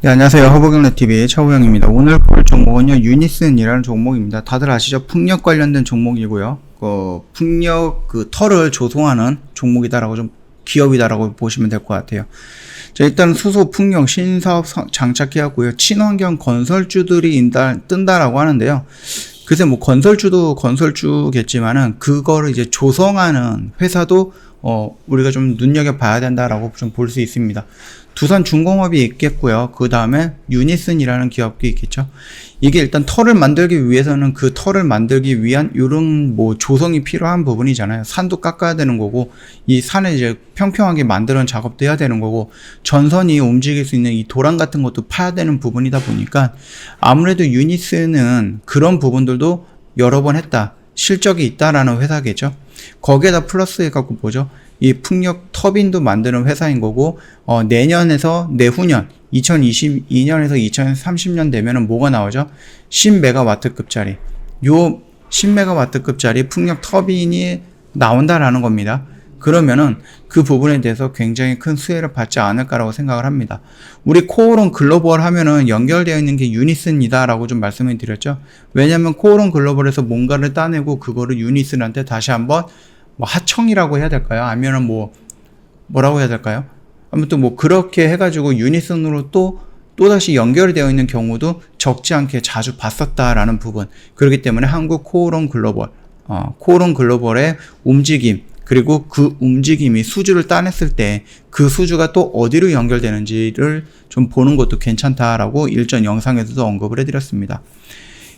네, 안녕하세요. 허브경제TV의 차우영입니다. 오늘 볼 종목은요, 유니슨이라는 종목입니다. 다들 아시죠? 풍력 관련된 종목이고요. 풍력 털을 조성하는 종목이다라고 기업이다라고 보시면 될 것 같아요. 자, 일단 수소, 풍력, 신사업 장착해 하고요. 친환경 건설주들이 뜬다라고 하는데요. 글쎄, 뭐, 건설주도 건설주겠지만은, 그거를 이제 조성하는 회사도, 우리가 좀 눈여겨봐야 된다라고 좀 볼 수 있습니다. 두산중공업이 있겠고요. 그 다음에 유니슨이라는 기업도 있겠죠. 이게 일단 털을 만들기 위해서는 그 털을 만들기 위한 이런 뭐 조성이 필요한 부분이잖아요. 산도 깎아야 되는 거고, 이 산을 이제 평평하게 만드는 작업도 해야 되는 거고, 전선이 움직일 수 있는 이 도랑 같은 것도 파야 되는 부분이다 보니까 아무래도 유니슨은 그런 부분들도 여러 번 했다. 실적이 있다라는 회사겠죠. 거기에다 플러스 해갖고 뭐죠? 이 풍력 터빈도 만드는 회사인 거고, 내년에서 내후년 2022년에서 2030년 되면은 뭐가 나오죠? 10메가와트급짜리. 요 10메가와트급짜리 풍력 터빈이 나온다라는 겁니다. 그러면은 그 부분에 대해서 굉장히 큰 수혜를 받지 않을까라고 생각을 합니다. 우리 코오론 글로벌 하면은 연결되어 있는 게 유니슨이다라고 좀 말씀을 드렸죠. 왜냐면 코오론 글로벌에서 뭔가를 따내고 그거를 유니슨한테 다시 한번 뭐 하청이라고 해야 될까요? 아니면은 뭐라고 해야 될까요? 아무튼 뭐 그렇게 해가지고 유니슨으로 또다시 연결이 되어 있는 경우도 적지 않게 자주 봤었다라는 부분. 그렇기 때문에 한국 코오론 글로벌의 움직임, 그리고 그 움직임이 수주를 따냈을 때 그 수주가 또 어디로 연결되는지를 좀 보는 것도 괜찮다라고 일전 영상에서도 언급을 해드렸습니다.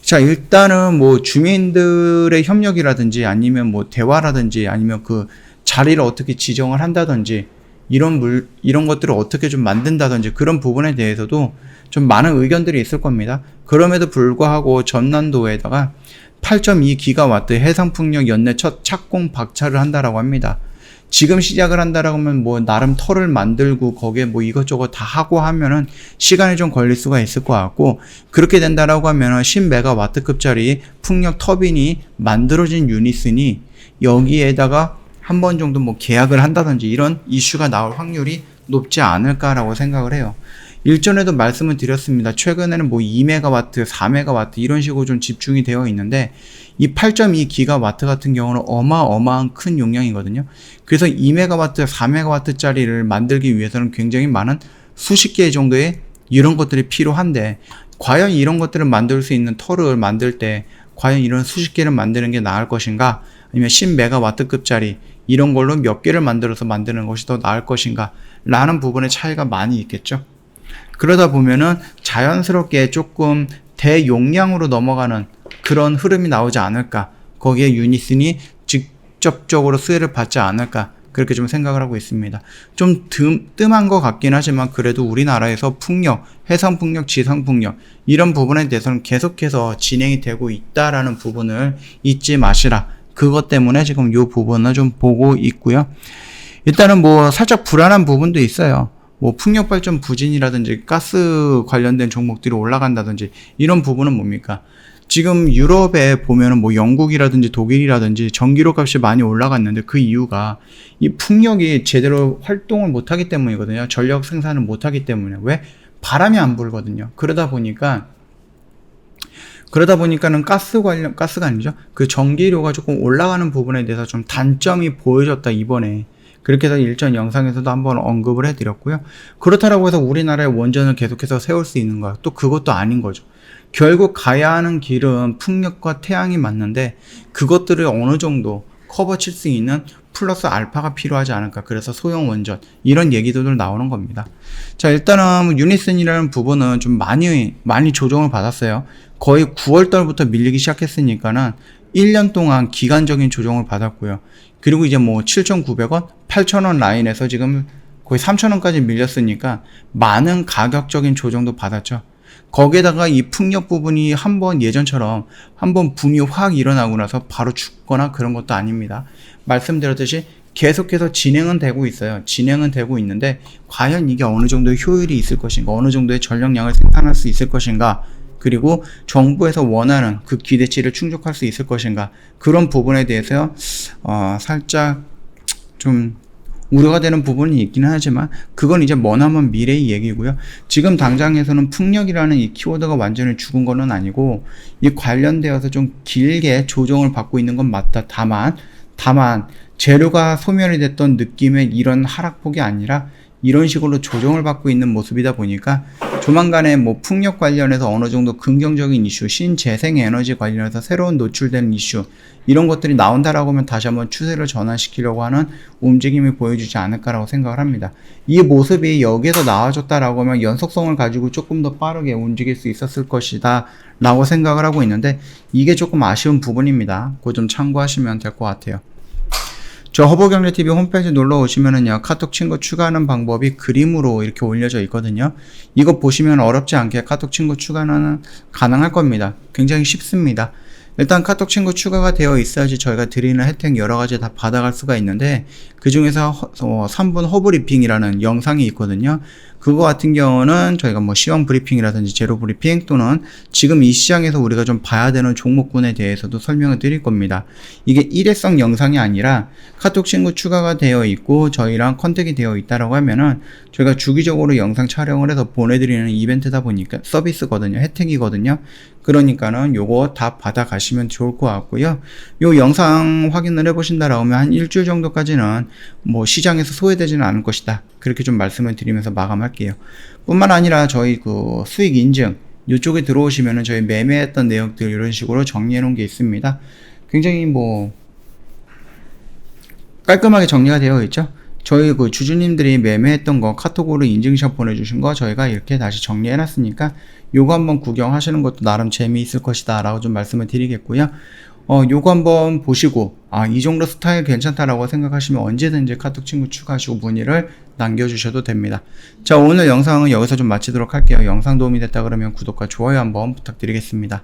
자, 일단은 뭐 주민들의 협력이라든지 아니면 뭐 대화라든지 아니면 그 자리를 어떻게 지정을 한다든지 이런 것들을 어떻게 좀 만든다든지 그런 부분에 대해서도 좀 많은 의견들이 있을 겁니다. 그럼에도 불구하고 전남도에다가 8.2기가와트 해상풍력 연내 첫 착공 박차를 한다라고 합니다. 지금 시작을 한다라고 하면 뭐 나름 털을 만들고 거기에 뭐 이것저것 다 하고 하면은 시간이 좀 걸릴 수가 있을 것 같고, 그렇게 된다라고 하면은 10메가와트급짜리 풍력 터빈이 만들어진 유닛이니 여기에다가 한 번 정도 뭐 계약을 한다든지 이런 이슈가 나올 확률이 높지 않을까라고 생각을 해요. 일전에도 말씀을 드렸습니다. 최근에는 뭐 2메가와트, 4메가와트 이런 식으로 좀 집중이 되어 있는데, 이 8.2기가와트 같은 경우는 어마어마한 큰 용량이거든요. 그래서 2메가와트, 4메가와트짜리를 만들기 위해서는 굉장히 많은 수십 개 정도의 이런 것들이 필요한데, 과연 이런 것들을 만들 수 있는 털을 만들 때 과연 이런 수십 개를 만드는 게 나을 것인가, 아니면 10메가와트급짜리 이런 걸로 몇 개를 만들어서 만드는 것이 더 나을 것인가 라는 부분의 차이가 많이 있겠죠. 그러다 보면은 자연스럽게 조금 대용량으로 넘어가는 그런 흐름이 나오지 않을까, 거기에 유니슨이 직접적으로 수혜를 받지 않을까, 그렇게 좀 생각을 하고 있습니다. 좀 뜸한 것 같긴 하지만 그래도 우리나라에서 풍력, 해상풍력, 지상풍력 이런 부분에 대해서는 계속해서 진행이 되고 있다라는 부분을 잊지 마시라. 그것 때문에 지금 이 부분을 좀 보고 있고요. 일단은 뭐 살짝 불안한 부분도 있어요. 뭐 풍력발전 부진이라든지 가스 관련된 종목들이 올라간다든지 이런 부분은 뭡니까? 지금 유럽에 보면은 뭐 영국이라든지 독일이라든지 전기료 값이 많이 올라갔는데 그 이유가 이 풍력이 제대로 활동을 못하기 때문이거든요. 전력 생산을 못하기 때문에. 왜? 바람이 안 불거든요. 그러다 보니까는 가스가 아니죠. 그 전기료가 조금 올라가는 부분에 대해서 좀 단점이 보여졌다, 이번에. 그렇게 해서 일전 영상에서도 한번 언급을 해드렸고요. 그렇다고 해서 우리나라의 원전을 계속해서 세울 수 있는 거야. 또 그것도 아닌 거죠. 결국 가야 하는 길은 풍력과 태양이 맞는데, 그것들을 어느 정도 커버 칠 수 있는 플러스 알파가 필요하지 않을까. 그래서 소형 원전 이런 얘기들도 나오는 겁니다. 자, 일단은 유니슨이라는 부분은 좀 많이 조정을 받았어요. 거의 9월달부터 밀리기 시작했으니까는 1년 동안 기간적인 조정을 받았고요. 그리고 이제 뭐 7,900원, 8,000원 라인에서 지금 거의 3,000원까지 밀렸으니까 많은 가격적인 조정도 받았죠. 거기에다가 이 풍력 부분이 한번 예전처럼 한번 붐이 확 일어나고 나서 바로 죽거나 그런 것도 아닙니다. 말씀드렸듯이 계속해서 진행은 되고 있어요. 진행은 되고 있는데 과연 이게 어느 정도의 효율이 있을 것인가, 어느 정도의 전력량을 생산할 수 있을 것인가, 그리고 정부에서 원하는 그 기대치를 충족할 수 있을 것인가, 그런 부분에 대해서 살짝 좀 우려가 되는 부분이 있기는 하지만 그건 이제 머나먼 미래의 얘기고요. 지금 당장에서는 풍력이라는 이 키워드가 완전히 죽은 거는 아니고 이 관련되어서 좀 길게 조정을 받고 있는 건 맞다. 다만 재료가 소멸이 됐던 느낌의 이런 하락폭이 아니라 이런 식으로 조정을 받고 있는 모습이다 보니까 조만간에 뭐 풍력 관련해서 어느 정도 긍정적인 이슈, 신재생에너지 관련해서 새로운 노출되는 이슈 이런 것들이 나온다라고 하면 다시 한번 추세를 전환시키려고 하는 움직임이 보여주지 않을까라고 생각을 합니다. 이 모습이 여기에서 나와줬다라고 하면 연속성을 가지고 조금 더 빠르게 움직일 수 있었을 것이다 라고 생각을 하고 있는데 이게 조금 아쉬운 부분입니다. 그거 좀 참고하시면 될 것 같아요. 저 허브경제TV 홈페이지 놀러 오시면은요, 카톡 친구 추가하는 방법이 그림으로 이렇게 올려져 있거든요. 이거 보시면 어렵지 않게 카톡 친구 추가는 가능할 겁니다. 굉장히 쉽습니다. 일단 카톡 친구 추가가 되어 있어야지 저희가 드리는 혜택 여러 가지 다 받아갈 수가 있는데, 그 중에서 3분 허브리핑이라는 영상이 있거든요. 그거 같은 경우는 저희가 뭐 시황 브리핑이라든지 제로 브리핑 또는 지금 이 시장에서 우리가 좀 봐야 되는 종목군에 대해서도 설명을 드릴 겁니다. 이게 일회성 영상이 아니라 카톡 친구 추가가 되어 있고 저희랑 컨택이 되어 있다라고 하면은 저희가 주기적으로 영상 촬영을 해서 보내드리는 이벤트다 보니까 서비스거든요. 혜택이거든요. 그러니까는 요거 다 받아가시면 좋을 것 같고요. 요 영상 확인을 해보신다라고 하면 한 일주일 정도까지는 뭐 시장에서 소외되지는 않을 것이다. 그렇게 좀 말씀을 드리면서 마감할게요. 뿐만 아니라 저희 그 수익 인증 이쪽에 들어오시면은 저희 매매했던 내역들 이런 식으로 정리해 놓은 게 있습니다. 굉장히 뭐 깔끔하게 정리가 되어 있죠. 저희 그 주주님들이 매매했던 거 카톡으로 인증샷 보내주신 거 저희가 이렇게 다시 정리해 놨으니까 요거 한번 구경하시는 것도 나름 재미있을 것이다 라고 좀 말씀을 드리겠고요. 요거 한번 보시고 이 정도 스타일 괜찮다라고 생각하시면 언제든지 카톡 친구 추가하시고 문의를 남겨주셔도 됩니다. 자, 오늘 영상은 여기서 좀 마치도록 할게요. 영상 도움이 됐다 그러면 구독과 좋아요 한번 부탁드리겠습니다.